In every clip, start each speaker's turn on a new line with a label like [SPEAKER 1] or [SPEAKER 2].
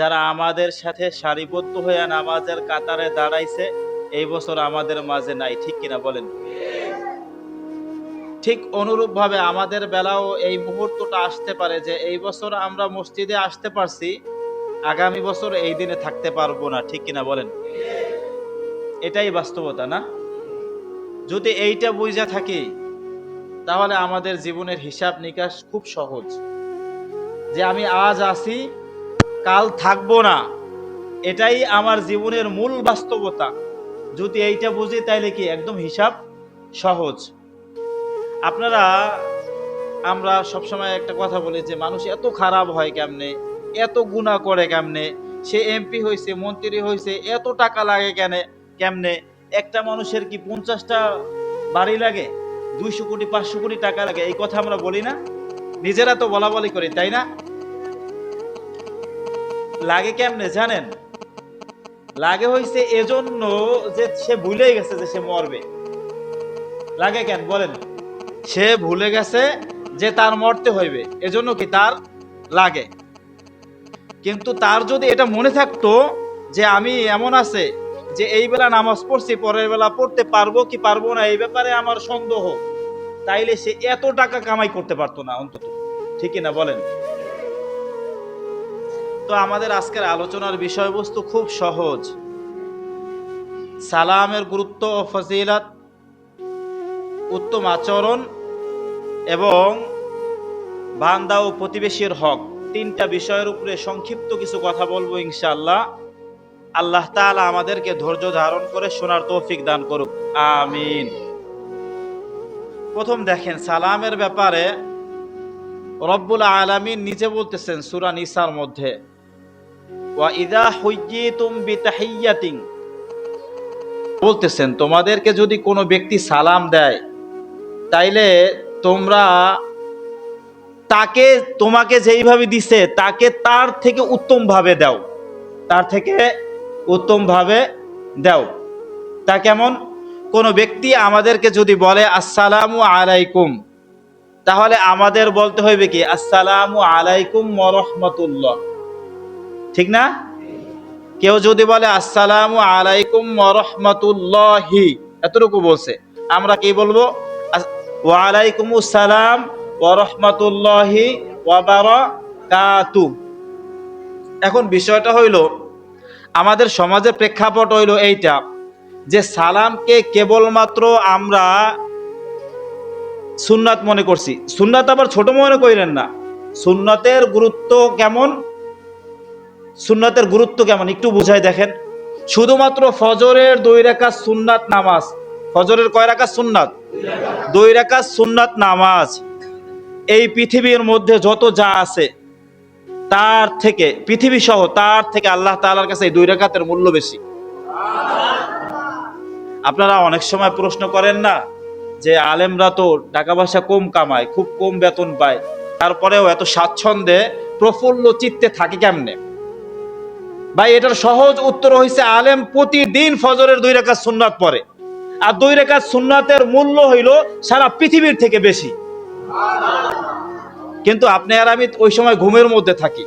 [SPEAKER 1] যারা আমাদের সাথে সারিবদ্ধ হয়ে নামাজের কাতারে দাঁড়াইছে এই বছর আমাদের মাঝে নাই, ঠিক কিনা বলেন? ঠিক অনুরূপ ভাবে আমাদের বেলাও এই মুহূর্তটা আসতে পারে যে এই বছর আমরা মসজিদে আসতে পারছি, আগামী বছর এই দিনে থাকতে পারবো না, ঠিক কিনা বলেন? এটাই বাস্তবতা না? যদি এইটা বুঝা থাকি তাহলে আমাদের জীবনের হিসাব নিকাশ খুব সহজ, যে আমি আজ আছি কাল থাকবো না, এটাই আমার জীবনের মূল বাস্তবতা। যদি এইটা বুঝি তাইলে কি একদম হিসাব সহজ। আপনারা আমরা সবসময় একটা কথা বলি যে মানুষ এত খারাপ হয় কেমনে, এত গুনাহ করে কেমনে, সে এমপি হয়েছে, মন্ত্রী হয়েছে, এত টাকা লাগে কেমনে? একটা মানুষের কি 50টা বাড়ি লাগে, 200 কোটি 500 কোটি টাকা লাগে? এই কথা আমরা বলি না? নিজেরা তো বলা বলি করি, তাই না? লাগে কেমনে জানেন? লাগে হইছে এজন্য যে সে ভুলেই গেছে যে সে মরবে। লাগে কেন বলেন? সে ভুলে গেছে যে তার মরতে হইবে, এজন্য কি তার লাগে। কিন্তু তার যদি এটা মনে থাকতো যে আমি এমন আছে যে এই বেলা নামাজ পড়ছি, পরের বেলা পড়তে পারবো কি পারবো না এই ব্যাপারে আমার সন্দেহ, তাইলে সে এত টাকা কামাই করতে পারতো না অন্তত, ঠিক না বলেন? তো আমাদের আজকের আলোচনার বিষয়বস্তু খুব সহজ। সালামের গুরুত্ব ও ফজিলত, উত্তম আচরণ এবং বান্দা ও প্রতিবেশীর হক, তিনটা বিষয়ের উপরে সংক্ষিপ্ত কিছু কথা বলবো ইনশাআল্লাহ। আল্লাহ তাআলা আমাদেরকে ধৈর্য ধারণ করে শোনার তৌফিক দান করুক, আমিন। প্রথম দেখেন, সালামের ব্যাপারে রব্বুল আলামিন নিজে বলতেছেন সূরা নিসার মধ্যে, ওয়া ইযা হুয়্যিতুম বিতাহিয়্যাতিন, বলতেছেন তোমাদেরকে যদি কোনো ব্যক্তি সালাম দেয় তাইলে তোমরা তাকে, তোমাকে যেইভাবে দিছে তাকে তার থেকে উত্তম ভাবে দাও, তার থেকে উত্তম ভাবে দাও। তা কেমন? কোন ব্যক্তি আমাদেরকে যদি বলে আসসালামু আলাইকুম, তাহলে আমাদের বলতে হইবে কি আসসালামু আলাইকুম ওয়া রাহমাতুল্লাহ, ঠিক না? কেউ যদি বলে আসসালামু আলাইকুম ওয়া রাহমাতুল্লাহি, এতটুকু বলছে, আমরা কি বলবো? ওয়া আলাইকুমুস সালাম ওয়া রাহমাতুল্লাহি ওয়া বারাকাতু। এখন বিষয়টা হইল, আমাদের সমাজের প্রেক্ষাপট হইল এইটা যে সালামকে কেবলমাত্র আমরা সুন্নাত মনে করছি। সুন্নাত আবার ছোট মনে করিলেন না। সুন্নাতের গুরুত্ব কেমন, সুন্নাতের গুরুত্ব কেমন একটু বুঝাই দেখেন। শুধুমাত্র ফজরের 2 রাকাত সুন্নাত নামাজ, ফজরের কয় রাকাত সুন্নাত? 2 রাকাত সুন্নাত নামাজ এই পৃথিবীর মধ্যে যত যা আছে তার থেকে, পৃথিবী সহ তার থেকে আল্লাহ তাআলার কাছে এই 2 রাকাতের মূল্য বেশি। আপনারা অনেক সময় প্রশ্ন করেন না যে আলেমরা তো টাকা পয়সা কম কামায়, খুব কম বেতন পায়, তারপরেও এত স্বাচ্ছন্দ্যে প্রফুল্ল চিত্তে থাকে কেমনে? ভাই এটার সহজ উত্তর হইছে আলেম প্রতিদিন ফজরের 2 রাকাত সুন্নাত পড়ে, আর 2 রাকাত সুন্নাতের মূল্য হইল সারা পৃথিবীর থেকে বেশি। কিন্তু আপনি আর আমি ওই সময় ঘুমের মধ্যে থাকি,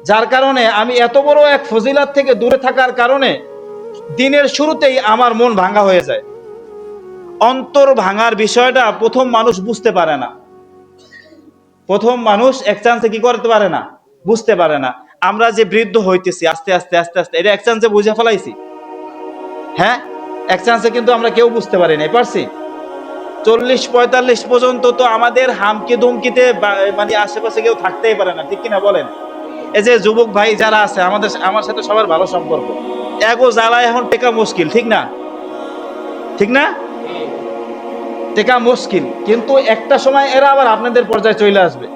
[SPEAKER 1] যার কারণে আমি এত বড় এক ফজিলাত থেকে দূরে থাকার কারণে দিনের শুরুতেই আমার মন ভাঙা হয়ে যায়। অন্তর ভাঙার বিষয়টা প্রথম মানুষ বুঝতে পারে না, প্রথম মানুষ এক চান্সে কি করতে পারে না, বুঝতে পারে না। আমরা যে বৃদ্ধ হইতেছি আস্তে আস্তে আস্তে আস্তে, এটা এক চান্সে বুঝে ফেলাইছি। হ্যাঁ, এক চান্সে কিন্তু আমরা কেউ বুঝতে পারি নাই, পারছি? 40-45 পর্যন্ত তো আমাদের হামকি দুমকিতে মানে আশেপাশে কেউ থাকতেই পারে না, ঠিক কিনা বলেন? এই যে যুবক ভাই যারা আছে আমার সাথে সবার ভালো সম্পর্ক, এগো জ্বালা এখন টেকা মুশকিল, ঠিক না? ঠিক না? টেকা মুশকিল, কিন্তু একটা সময় এরা আবার আপনাদের পর্যায়ে চলে আসবে,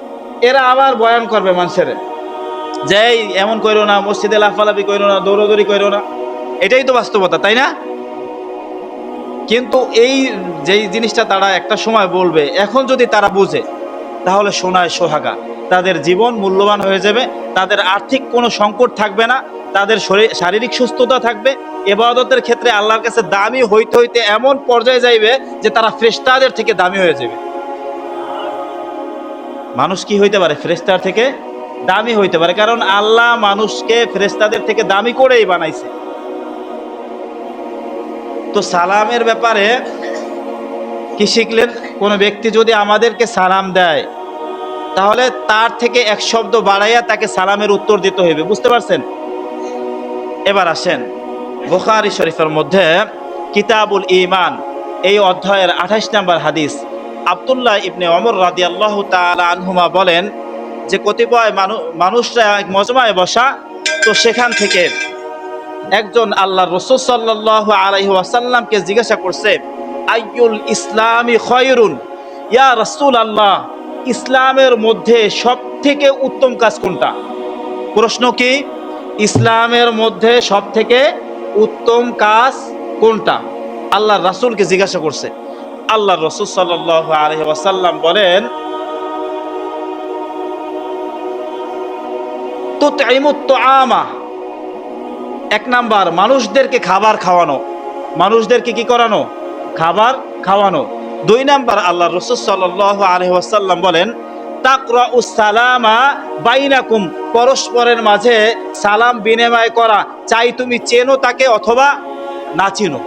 [SPEAKER 1] এরা আবার বয়ান করবে মানুষের যে এমন কইরো না, মসজিদে লাফালাফি কইরো না, দৌড়াদৌড়ি কইরো না। এটাই তো বাস্তবতা, তাই না? কিন্তু এই যেই জিনিসটা তারা একটা সময় বলবে, এখন যদি তারা বুঝে তাহলে সোনায় সোহাগা, তাদের জীবন মূল্যবান হয়ে যাবে, তাদের আর্থিক কোনো সংকট থাকবে না, তাদের শারীরিক সুস্থতা থাকবে, ইবাদতের ক্ষেত্রে আল্লাহর কাছে দামি হইতে হইতে এমন পর্যায়ে যাইবে যে তারা ফেরেশতাদের থেকে দামি হয়ে যাবে। মানুষ কি হইতে পারে ফেরেশতার থেকে দামি হইতে পারে, কারণ আল্লাহ মানুষকে ফেরেশতাদের থেকে দামি করেই বানাইছে। তো সালামের ব্যাপারে কি শিখলেন? কোন ব্যক্তি যদি আমাদেরকে সালাম দেয় তাহলে তার থেকে এক শব্দ বাড়াইয়া তাকে সালামের উত্তর দিতে হইবে, বুঝতে পারছেন? এবার আসেন বুখারী শরীফের মধ্যে কিতাবুল ঈমান এই অধ্যায়ের 28 নম্বর হাদিস। আব্দুল্লাহ ইবনে ওমর রাদিয়াল্লাহু তাআলা আনহুমা বলেন যে কতিপয় মানুষরা এক মজমায় বসা, তো সেখান থেকে একজন আল্লাহর রাসূল সাল্লাল্লাহু আলাইহি ওয়াসাল্লামকে জিজ্ঞাসা করছে, আইয়ুল ইসলামি খয়রুন, ইয়া রাসূলুল্লাহ, ইসলামের মধ্যে সবথেকে উত্তম কাজ কোনটা? প্রশ্ন কি? ইসলামের মধ্যে সবথেকে উত্তম কাজ কোনটা? আল্লাহর রাসূলকে জিজ্ঞাসা করছে। আল্লাহর রাসূল সাল্লাল্লাহু আলাইহি ওয়াসাল্লাম বলেন, তুতঈমুত তুআমা, এক নাম্বার মানুষদেরকে খাবার খাওয়ানো, মানুষদেরকে কি করানো? খাবার খাওয়ানো। দুই নাম্বার আল্লাহর রাসূল সাল্লাল্লাহু আলাইহি ওয়াসাল্লাম বলেন, তাকরাউস সালামা বাইনাকুম, পরস্পরের মাঝে সালাম বিনিময় করা, চাই তুমি চেনো তাকে অথবা না চিনো,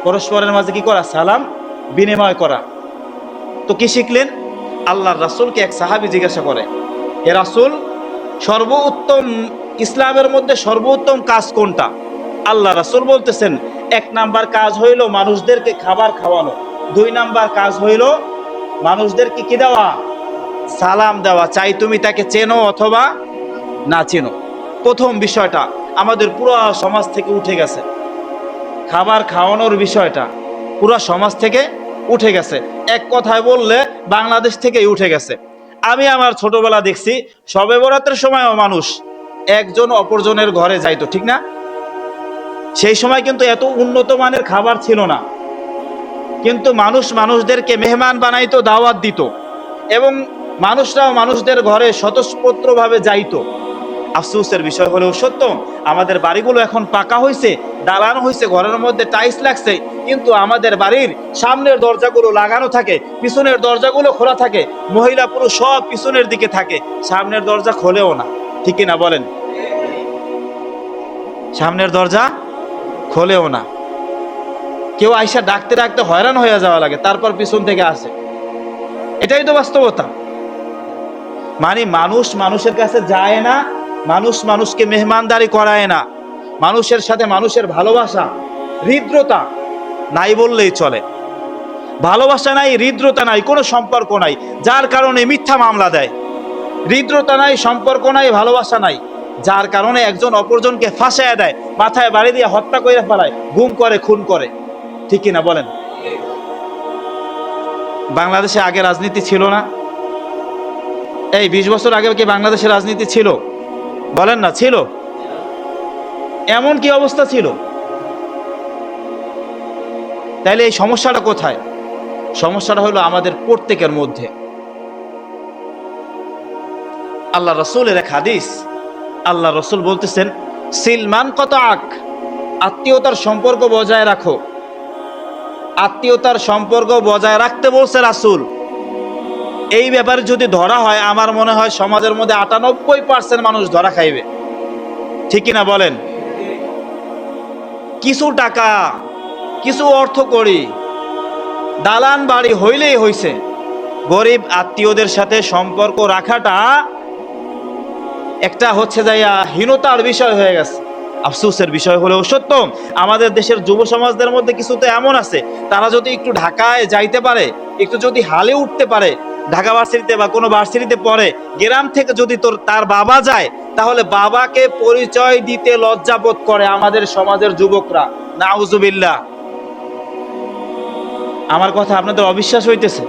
[SPEAKER 1] পরস্পরের মাঝে কি করা? সালাম বিনিময় করা। তো কি শিখলেন? আল্লাহর রাসূলকে এক সাহাবী জিজ্ঞাসা করে, হে রাসূল, সর্বোত্তম ইসলামের মধ্যে সর্বোত্তম কাজ কোনটা? আল্লাহ রাসূল বলতেছেন, এক নাম্বার কাজ হইল মানুষদেরকে খাবার খাওয়ানো, দুই নাম্বার কাজ হইল মানুষদেরকে কি দেওয়া? সালাম দেওয়া, চাই তুমি তাকে চেনো অথবা না চেনো। প্রথম বিষয়টা আমাদের পুরো সমাজ থেকে উঠে গেছে, খাবার খাওয়ানোর বিষয়টা পুরো সমাজ থেকে উঠে গেছে। এক কথায় বললে বাংলাদেশ থেকেই উঠে গেছে। আমি আমার ছোটবেলা দেখছি শবে বরাতের সময়ও মানুষ একজন অপরজনের ঘরে যাইতো, ঠিক না? সেই সময় কিন্তু এত উন্নত মানের খাবার ছিল না, কিন্তু মানুষ মানুষদেরকে মেহমান বানাইতো, দাওয়াত দিত, এবং মানুষরাও মানুষদের ঘরে স্বতঃস্ফূর্তভাবে যাইতো। আফসোসের বিষয় হলেও সত্য, আমাদের বাড়িগুলো এখন পাকা হয়েছে, দালান হয়েছে, ঘরের মধ্যে টাইলস লাগছে, কিন্তু আমাদের বাড়ির সামনের দরজাগুলো লাগানো থাকে, পিছনের দরজাগুলো খোলা থাকে, মহিলা পুরুষ সব পিছনের দিকে থাকে, সামনের দরজা খোলেও না, ঠিক কিনা বলেন? সামনের দরজা খোলেও না। কেউ আইসা ডাকতে ডাকতে হয়রান হয়ে যাওয়া লাগে, তারপর পিছন থেকে আসে। এটাই তো বাস্তবতা। মানে মানুষ মানুষের কাছে যায় না, মানুষ মানুষকে মেহমানদারি করায় না, মানুষের সাথে মানুষের ভালোবাসা হৃদ্রতা নাই বললেই চলে। ভালোবাসা নাই, হৃদ্রতা নাই, কোনো সম্পর্ক নাই, যার কারণে মিথ্যা মামলা দেয়। হৃদ্রতা নাই, সম্পর্ক নাই, ভালোবাসা নাই, যার কারণে একজন অপরজনকে ফাঁসায় দেয়, মাথায় বাড়ি দিয়ে হত্যা করে ফেলায়, গুম করে, খুন করে, ঠিক কিনা বলেন? বাংলাদেশে আগে রাজনীতি ছিল না? এই 20 বছর আগে কি বাংলাদেশে রাজনীতি ছিল? বলেন না, ছিল? এমন কি অবস্থা ছিল? তাইলে এই সমস্যাটা কোথায়? সমস্যাটা হলো আমাদের প্রত্যেকের মধ্যে। আল্লাহ রাসূলের এক হাদিস, আল্লাহ রাসূল বলতেছেন, সিলমান কতাক, আত্মীয়তার সম্পর্ক বজায় রাখো। আত্মীয়তার সম্পর্ক বজায় রাখতে বলছে রাসূল। এই ব্যাপারে যদি ধরা হয়, আমার মনে হয় সমাজের মধ্যে 98% মানুষ ধরা খাইবে, ঠিক কিনা বলেন? কিছু টাকা, কিছু অর্থ করি, দালান বাড়ি হইলেই হইছে, গরিব আত্মীয়দের সাথে সম্পর্ক রাখাটা একটা হচ্ছে যাইয়া হীনতার বিষয় হয়ে গেছে। আফসোসের বিষয় হলেও সত্য, আমাদের দেশের যুব সমাজদের মধ্যে কিছু তো এমন আছে, তারা যদি একটু ঢাকায় যাইতে পারে, একটু যদি হালে উঠতে পারে, ঢাকা ভার্সিটিতে বা কোনো ভার্সিটিতে পড়ে, গ্রাম থেকে যদি তার বাবা যায়, তাহলে বাবাকে পরিচয় দিতে লজ্জাবোধ করে আমাদের সমাজের যুবকরা। নাউজুবিল্লাহ। আমার কথা আপনাদের অবিশ্বাস হইতেছে?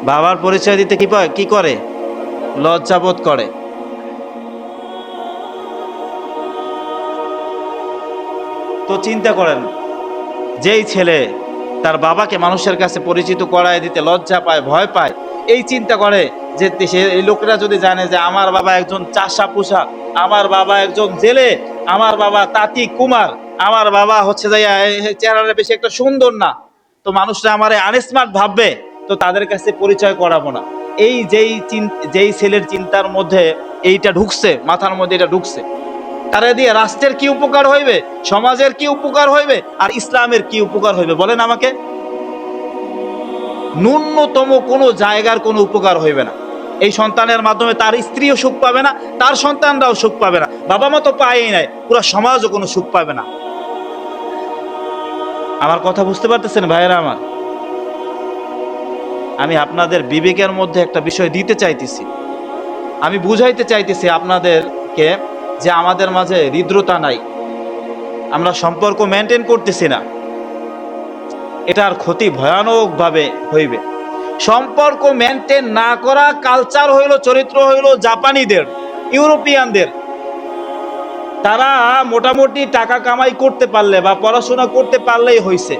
[SPEAKER 1] বাবার পরিচয় দিতে কি করে? লজ্জাবোধ করে। তো চিন্তা করেন, যেই ছেলে তার বাবাকে মানুষের কাছে পরিচিত করায় দিতে লজ্জা পায়, ভয় পায়, এই চিন্তা করে যে এই লোকেরা যদি জানে যে আমার বাবা একজন চাষা পুষা, আমার বাবা একজন জেলে, আমার বাবা তাঁতি কুমার, আমার বাবা হচ্ছে যাইয়া চেহারাটা বেশি একটা সুন্দর না, তো মানুষরা আমারে আনস্মার্ট ভাববে, তো তাদের কাছে পরিচয় করাবো না। এই যেই ছেলের চিন্তার মধ্যে এইটা ঢুকছে, মাথার মধ্যে এটা ঢুকছে, তারা দিয়ে রাষ্ট্রের কি উপকার হইবে, সমাজের কি উপকার হইবে, আর ইসলামের কি উপকার হইবে বলেন আমাকে? ন্যূনতম কোনো জায়গার কোনো উপকার হইবে না। এই সন্তানের মাধ্যমে তার স্ত্রীও সুখ পাবে না, তার সন্তানরাও সুখ পাবে না, বাবা মা তো পায়ই নাই, পুরো সমাজও কোনো সুখ পাবে না। আমার কথা বুঝতে পারতেছেন ভাইয়েরা আমার? আমি আপনাদের বিবেকের মধ্যে একটা বিষয় দিতে চাইতেছি, আমি বুঝাইতে চাইতেছি আপনাদেরকে যে আমাদের মাঝে হৃদ্রতা নাই, আমরা সম্পর্ক মেনটেন করতেছি না, এটার ক্ষতি ভয়ানকভাবে হইবে। সম্পর্ক মেনটেন না করা কালচার হইল, চরিত্র হইল জাপানিদের, ইউরোপিয়ানদের। তারা মোটামুটি টাকা কামাই করতে পারলে বা পড়াশোনা করতে পারলেই হইছে,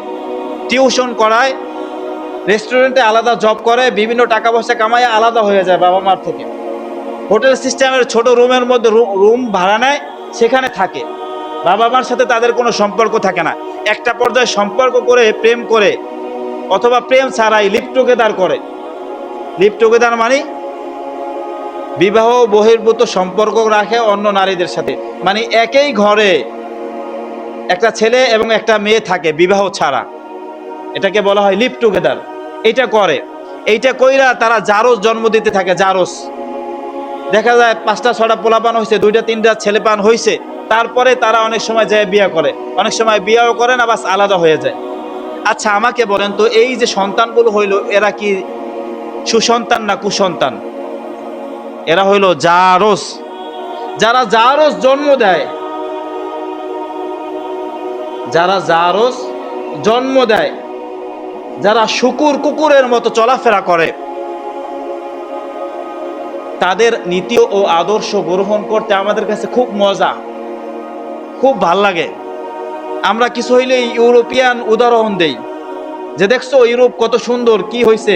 [SPEAKER 1] টিউশন করায়, রেস্টুরেন্টে আলাদা জব করে, বিভিন্ন টাকা পয়সা কামাই আলাদা হয়ে যায় বাবা মার থেকে, হোটেল সিস্টেমের ছোট রুমের মধ্যে রুম ভাড়া নেয়, সেখানে থাকে, বাবা মার সাথে তাদের কোনো সম্পর্ক থাকে না। একটা পর্যায়ে সম্পর্ক করে, প্রেম করে, অথবা প্রেম ছাড়াই লিভ টুগেদার করে। লিভ টুগেদার মানে বিবাহ বহির্ভূত সম্পর্ক রাখে অন্য নারীদের সাথে, মানে একই ঘরে একটা ছেলে এবং একটা মেয়ে থাকে বিবাহ ছাড়া, এটাকে বলা হয় লিভ টুগেদার। এটা করে, এইটা কইরা তারা জারজ জন্ম দিতে থাকে। জারজ দেখা যায় 5টা 6টা পোলাপান হয়েছে, 2টা 3টা ছেলেপান হয়েছে, তারপরে তারা অনেক সময় যায় বিয়ে করে, অনেক সময় বিয়েও করে না, বাস আলাদা হয়ে যায়। আচ্ছা আমাকে বলেন তো, এই যে সন্তানগুলো হইল, এরা কি সুসন্তান না কুসন্তান? এরা হইল জারজ। যারা জারজ জন্ম দেয়, যারা জারজ জন্ম দেয়, যারা শুকুর কুকুরের মতো চলাফেরা করে, তাদের নীতি ও আদর্শ গ্রহণ করতে আমাদের কাছে খুব মজা, খুব ভাল লাগে। আমরা কিছু হইলে ইউরোপিয়ান উদাহরণ দেই, যে দেখছো ইউরোপ কত সুন্দর, কি হয়েছে,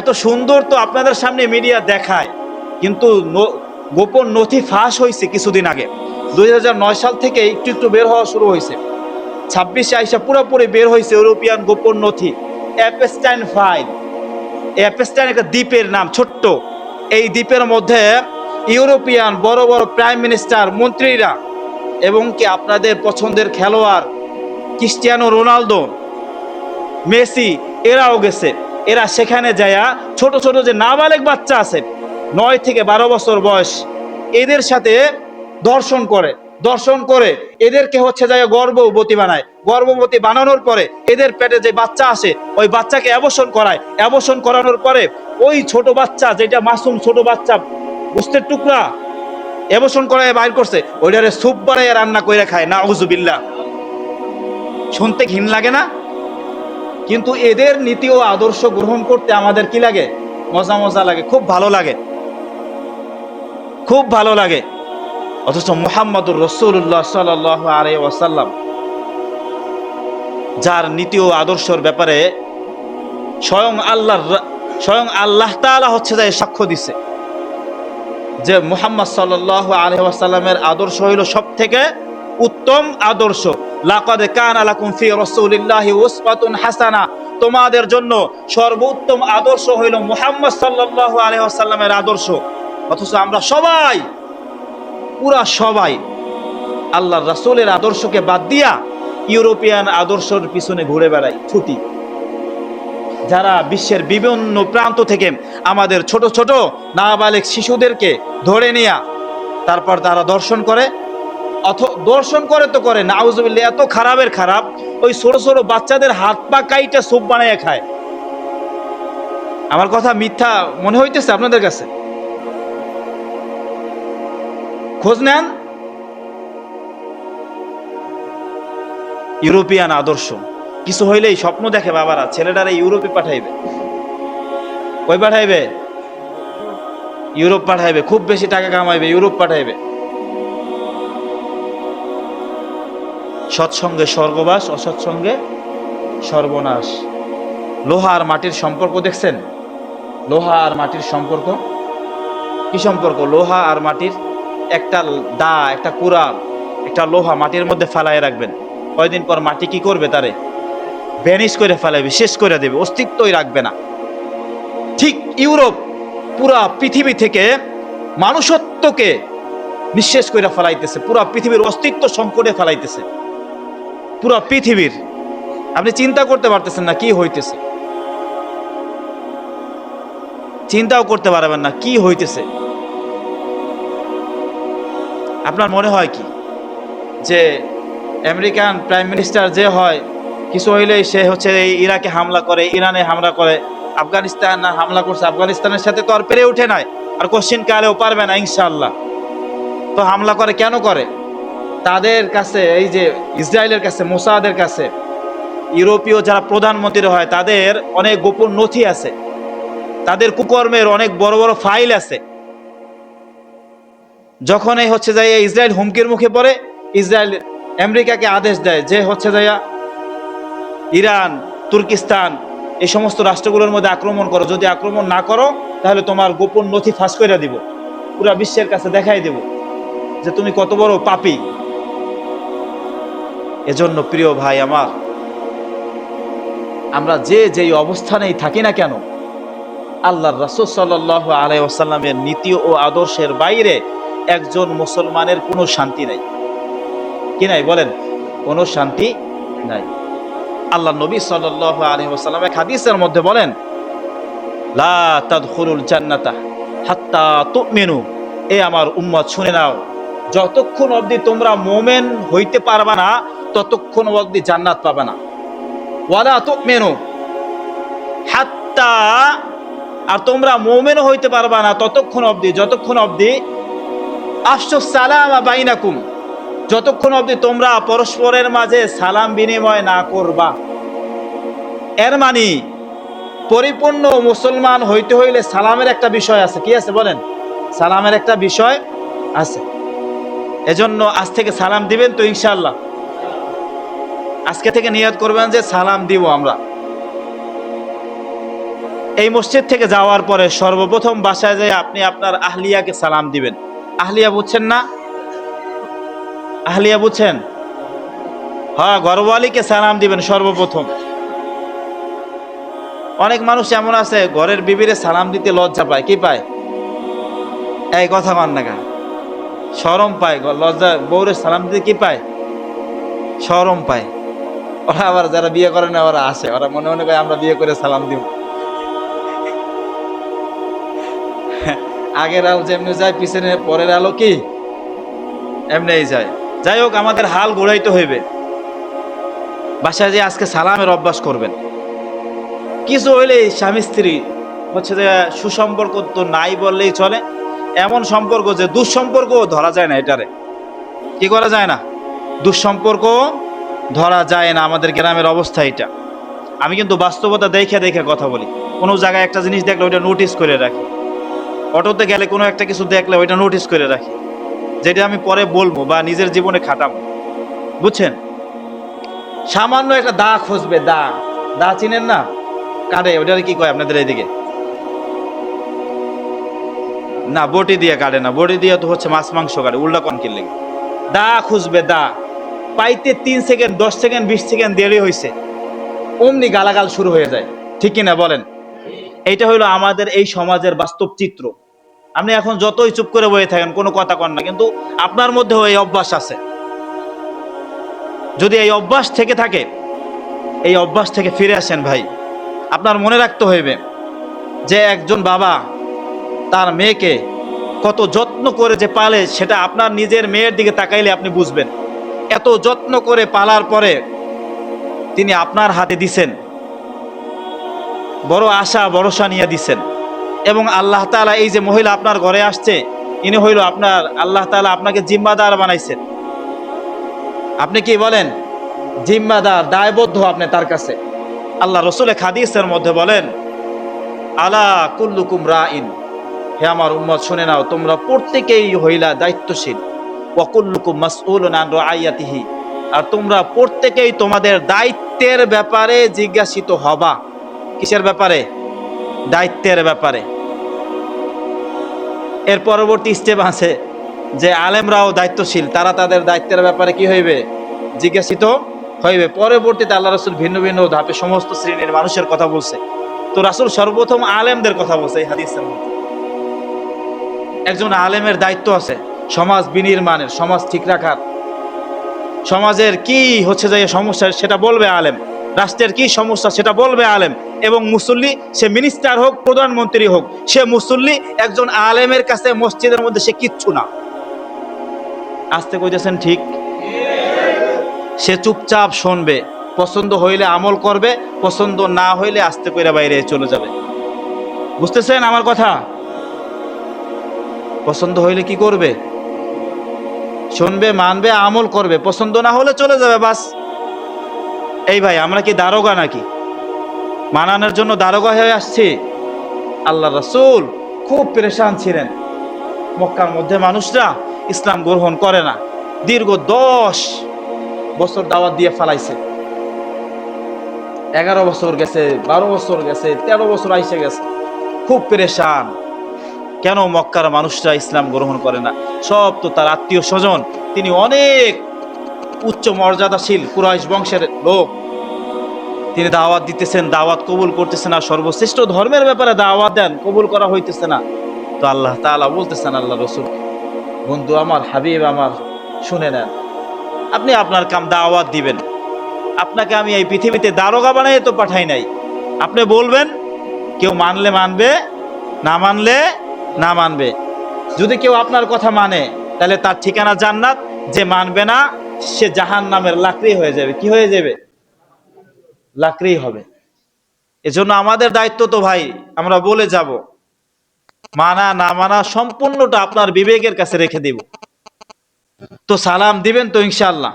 [SPEAKER 1] এত সুন্দর তো আপনাদের সামনে মিডিয়া দেখায়, কিন্তু গোপন নথি ফাঁস হয়েছে কিছুদিন আগে। 2009 সাল থেকে একটু একটু বের হওয়া শুরু হয়েছে, 26-এ আইসা পুরোপুরি বের হয়েছে ইউরোপিয়ান গোপন নথি, অ্যাপস্টাইন ফাইল। অ্যাপস্টাইন একটা দ্বীপের নাম, ছোট্ট। এই দ্বীপের মধ্যে ইউরোপিয়ান বড় বড় প্রাইম মিনিস্টার, মন্ত্রীরা, এবং কি আপনাদের পছন্দের খেলোয়াড় ক্রিস্টিয়ানো রোনালদো, মেসি, এরাও গেছে। এরা সেখানে যায়া ছোট ছোট যে নাবালেগ বাচ্চা আছে, 9 থেকে 12 বছর বয়স, এদের সাথে দর্শন করে, দর্শন করে এদেরকে হচ্ছে যায় গর্ভবতী বানায়। গর্ভবতী বানানোর পরে এদের পেটে যে বাচ্চা আসে, ওই বাচ্চাকে অ্যাবর্শন করায়। অ্যাবর্শন করানোর পরে ওই ছোট বাচ্চা, যেটা মাসুম ছোট বাচ্চা, গোস্তের টুকরা অ্যাবর্শন করায় বাইর করছে, ওইটারে স্যুপ বানায় রান্না করে খায়। নাউজুবিল্লাহ। শুনতে ঘিন লাগে না? কিন্তু এদের নীতি ও আদর্শ গ্রহণ করতে আমাদের কি লাগে? মজা মজা লাগে, খুব ভালো লাগে, খুব ভালো লাগে। অথচ মুহাম্মদুর রাসূলুল্লাহ সাল্লাল্লাহু আলাইহি ওয়াসাল্লাম, যার নীতি ও আদর্শের ব্যাপারে স্বয়ং আল্লাহ তাআলা হচ্ছে যে সাক্ষ্য দিছে যে মুহাম্মদ সাল্লাল্লাহু আলাইহি ওয়াসাল্লামের আদর্শ হইল সবথেকে উত্তম আদর্শ। লাকাদ কানা লাকুম ফি রাসূলিল্লাহি উসওয়াতুন হাসানাহ, তোমাদের জন্য সর্বোত্তম আদর্শ হইল মুহাম্মদ সাল্লাল্লাহু আলাইহি ওয়াসাল্লামের আদর্শ। অথচ আমরা সবাই, পুরা সবাই আল্লাহর রাসূলের আদর্শকে বাদ দিয়া ইউরোপিয়ান আদর্শের পিছনে ঘুরে বেড়াই, ছুটি। যারা বিশ্বের বিভিন্ন প্রান্ত থেকে আমাদের ছোট ছোট নাবালেগ শিশুদেরকে ধরে নিয়ে তারপর তারা দর্শন করে, দর্শন করে তো করে, নাউজুবিল্লাহ, এত খারাপের খারাপ, ওই ছোট ছোট বাচ্চাদের হাত পা কাইটা স্যুপ বানাইয়া খায়। আমার কথা মিথ্যা মনে হইতেছে আপনাদের কাছে? খোঁজ নেন। ইউরোপিয়ান আদর্শ, কিছু হইলেই স্বপ্ন দেখে বাবারা, ছেলেটারে ইউরোপে পাঠাইবে। কই পাঠাইবে? ইউরোপ পাঠাইবে, খুব বেশি টাকা কামাইবে, ইউরোপ পাঠাইবে। সৎসঙ্গে স্বর্গবাস, অসৎসঙ্গে সর্বনাশ। লোহা আর মাটির সম্পর্ক দেখছেন? লোহা আর মাটির সম্পর্ক কি সম্পর্ক? লোহা আর মাটির একটা দা, একটা কুড়াল, একটা লোহা মাটির মধ্যে ফালাই রাখবেন, কয়দিন পর মাটি কি করবে? তারে ভ্যানিশ করে ফেলাবে, শেষ করে দেবে, অস্তিত্বই রাখবে না। ঠিক ইউরোপ পুরা পৃথিবী থেকে মানুষত্বকে নিঃশেষ করে ফেলাইতেছে, পুরা পৃথিবীর অস্তিত্ব সংকটে ফেলাইতেছে। পুরা পৃথিবীর আপনি চিন্তা করতে পারতেছেন না কি হইতেছে, চিন্তাও করতে পারবেন না কি হইতেছে। আপনার মনে হয় কি যে আমেরিকান প্রাইম মিনিস্টার যে হয়, কিছু হইলেই সে হচ্ছে এই ইরাকে হামলা করে, ইরানে হামলা করে, আফগানিস্তান হামলা করছে, আফগানিস্তানের সাথে তো আর পেরে উঠে নাই, আর কোশ্চিন কালেও পারবে না ইনশাআল্লাহ। তো হামলা করে কেন করে? তাদের কাছে, এই যে ইসরায়েলের কাছে, মোসাদের কাছে, ইউরোপীয় যারা প্রধানমন্ত্রী হয় তাদের অনেক গোপন নথি আছে, তাদের কুকর্মের অনেক বড় বড় ফাইল আছে। যখন এই হচ্ছে যাই ইসরায়েল হুমকির মুখে পড়ে, ইসরায়েল আমেরিকাকে আদেশ দেয় যে হচ্ছে যাইয়া ইরান, তুর্কিস্তান এই সমস্ত রাষ্ট্রগুলোর মধ্যে আক্রমণ করো, যদি আক্রমণ না করো তাহলে তোমার গোপন নথি ফাঁস করে দিব, পুরা বিশ্বের কাছে দেখাই দেব যে তুমি কত বড় পাপী। এজন্য প্রিয় ভাই আমার, আমরা যে যেই অবস্থানেই থাকি না কেন, আল্লাহর রাসূল সাল্লাল্লাহু আলাইহি ওয়াসাল্লামের নীতি ও আদর্শের বাইরে একজন মুসলমানের কোনো শান্তি নাই। কি নাই বলেন? কোনো শান্তি নাই। আল্লাহ নবী সাল্লাল্লাহু আলাইহি ওয়াসাল্লাম এক হাদিসের মধ্যে বলেন, লা তাদখুলুল জান্নাতা হাত্তা তুমিনু। এ আমার উম্মত শুনে নাও, যতক্ষণ অবধি তোমরা মুমিন হইতে পারবা না ততক্ষণ অবধি জান্নাত পাবে না। ওয়ালা তুমিনু হাত্তা, আর তোমরা মুমিন হইতে পারবা না ততক্ষণ অবধি, যতক্ষণ অবধি আফশুস সালামা বাইনাকুম, যতক্ষণ অবধি তোমরা পরস্পরের মাঝে সালাম বিনিময় না করবা। এর মানে পরিপূর্ণ মুসলমান হইতে হইলে সালামের একটা বিষয় আছে। কি আছে বলেন? সালামের একটা বিষয় আছে। এজন্য আজ থেকে সালাম দিবেন তো ইনশাআল্লাহ? আজকে থেকে নিয়ত করবেন যে সালাম দিব আমরা। এই মসজিদ থেকে যাওয়ার পরে সর্বপ্রথম বাসায় যায় আপনি আপনার আহলিয়াকে সালাম দিবেন। আহলিয়া বুঝছেন না? আহলিয়া বুঝছেন? হ্যাঁ, ঘরওয়ালিকে সালাম দিবেন সর্বপ্রথম। অনেক মানুষ এমন আছে ঘরের বিবিরে সালাম দিতে লজ্জা পায়। কি পায়? এই কথা মান না, শরম পায়। লজ্জা, বউরে সালাম দিতে কি পায়? শরম পায়। ওরা আবার যারা বিয়ে করে না ওরা আসে, ওরা মনে মনে করে আমরা বিয়ে করে সালাম দিব। আগের আলো যেমনি যায়, পিছনে পরের আলো কি এমনিই যায়। যাই হোক, আমাদের হাল ঘোরাইতে হইবে। বাসায় যে আজকে সালামের অভ্যাস করবেন। কিছু হইলে স্বামী স্ত্রী হচ্ছে যে সুসম্পর্ক তো নাই বললেই চলে, এমন সম্পর্ক যে দুঃসম্পর্ক ধরা যায় না। এটারে কি করা যায় না? দুঃসম্পর্ক ধরা যায় না। আমাদের গ্রামের অবস্থা এটা। আমি কিন্তু বাস্তবতা দেখে দেখে কথা বলি। কোনো জায়গায় একটা জিনিস দেখলে ওইটা নোটিস করে রাখি, অটোতে গেলে কোনো একটা কিছু দেখলে ওইটা নোটিস করে রাখি, যেটা আমি পরে বলবো বা নিজের জীবনে খাটাবো। বুঝছেন? সামান্য একটা দা খুঁজবে, দা, দা চিনেন না? কাটে, ওটারে কি কয় আপনাদের এইদিকে? না, বটি দিয়ে কাটে না। বটি দিয়ে তো হচ্ছে মাছ মাংস কাটে, উল্টা কন কিনলে। দা খুঁজবে, দা পাইতে 3 সেকেন্ড, 10 সেকেন্ড, 20 সেকেন্ড দেরি হয়েছে, অমনি গালাগাল শুরু হয়ে যায়। ঠিক কিনা বলেন? এইটা হইলো আমাদের এই সমাজের বাস্তব চিত্র। আপনি এখন যতই চুপ করে বসে থাকেন, কোনো কথা কন না, কিন্তু আপনার মধ্যেও এই অভ্যাস আছে। যদি এই অভ্যাস থেকে থাকে, এই অভ্যাস থেকে ফিরে আসেন ভাই। আপনার মনে রাখতে হইবে যে একজন বাবা তার মেয়েকে কত যত্ন করে যে পালে, সেটা আপনার নিজের মেয়ের দিকে তাকাইলে আপনি বুঝবেন। এত যত্ন করে পালার পরে তিনি আপনার হাতে দিছেন, বড় আশা ভরসা নিয়ে দিছেন, এবং আল্লাহ তাআলা এই যে মহিলা আপনার ঘরে আসছে, ইনি হইল আপনার, আল্লাহ তাআলা আপনাকে জিম্মাদার বানাইছেন। আপনি কি বলেন? জিম্মাদার, দায়বদ্ধ আপনি তার কাছে। আল্লাহ রসুল হাদিসের মধ্যে বলেন, আলা কুল্লুকুম রাইন, হে আমার উম্মত শুনে নাও, তোমরা প্রত্যেকেই হইলা দায়িত্বশীল। ওয়া কুল্লুকুম মাসউলুন আন রাইয়াতিহি, আর তোমরা প্রত্যেকেই তোমাদের দায়িত্বের ব্যাপারে জিজ্ঞাসিত হবা। কিসের ব্যাপারে? দায়িত্বের ব্যাপারে। এর পরবর্তী স্টেপ আছে যে আলেমরাও দায়িত্বশীল, তারা তাদের দায়িত্বের ব্যাপারে কি হইবে? জিজ্ঞাসিত হইবে। পরবর্তীতে আল্লাহ রাসূল ভিন্ন ভিন্ন ধাপে সমস্ত শ্রেণীর মানুষের কথা বলছে। তো রাসূল সর্বপ্রথম আলেমদের কথা বলছে এই হাদিসের মধ্যে। একজন আলেমের দায়িত্ব আছে সমাজ বিনির্মাণের, সমাজ ঠিক রাখার। সমাজের কি হচ্ছে যে সমস্যা সেটা বলবে আলেম, রাষ্ট্রের কি সমস্যা সেটা বলবে আলেম। এবং মুসল্লি, সে মিনিস্টার হোক, প্রধানমন্ত্রী হোক, সে মুসল্লি একজন আলেমের কাছে মসজিদের মধ্যে সে কিচ্ছু না। আসতে কইতেছেন ঠিক? সে চুপচাপ শুনবে, পছন্দ হইলে আমল করবে, পছন্দ না হইলে আস্তে করে বাইরে চলে যাবে। বুঝতেছেন আমার কথা? পছন্দ হইলে কি করবে? শুনবে, মানবে, আমল করবে, পছন্দ না হলে চলে যাবে, বাস। এই ভাই, আমরা কি দারোগা নাকি মানানোর জন্য দারোগা হয়ে আসছি? আল্লাহ রাসূল খুব পেরেশান ছিলেন। মক্কার মধ্যে মানুষরা ইসলাম গ্রহণ করে না, দীর্ঘ 10 বছর দাওয়াত দিয়ে ফেলাইছে। 11 বছর গেছে, 12 বছর গেছে, 13 বছর আইসে গেছে, খুব পেরেশান। কেন মক্কার মানুষরা ইসলাম গ্রহণ করে না? সব তো তার আত্মীয় স্বজন, তিনি অনেক উচ্চ মর্যাদাশীল কুরাইশ বংশের লোক, তিনি দাওয়াত দিতেছেন, দাওয়াত কবুল করতেছেন, আর সর্বশ্রেষ্ঠ ধর্মের ব্যাপারে দাওয়াত দেন, কবুল করা হইতেছে না। তো আল্লাহ তাআলা বলতেছেন আল্লাহ রসুল, বন্ধু আমার, হাবিব আমার, শুনে নেন, আপনি আপনার কাম দাওয়াত দিবেন। আপনাকে আমি এই পৃথিবীতে দারোগা বানাই তো পাঠাই নাই। আপনি বলবেন, কেউ মানলে মানবে, না মানলে না মানবে। যদি কেউ আপনার কথা মানে তাহলে তার ঠিকানা জান্নাত, যে মানবে না সে জাহান্নামের লাকড়ি হয়ে যাবে। কি হয়ে যাবে? লাকড়ি হবে। এজন্য আমাদের দায়িত্ব তো ভাই, আমরা বলে যাব, মানা না মানা সম্পূর্ণটা আপনার বিবেকের কাছে রেখে দিব। তো সালাম দিবেন তো ইনশাআল্লাহ?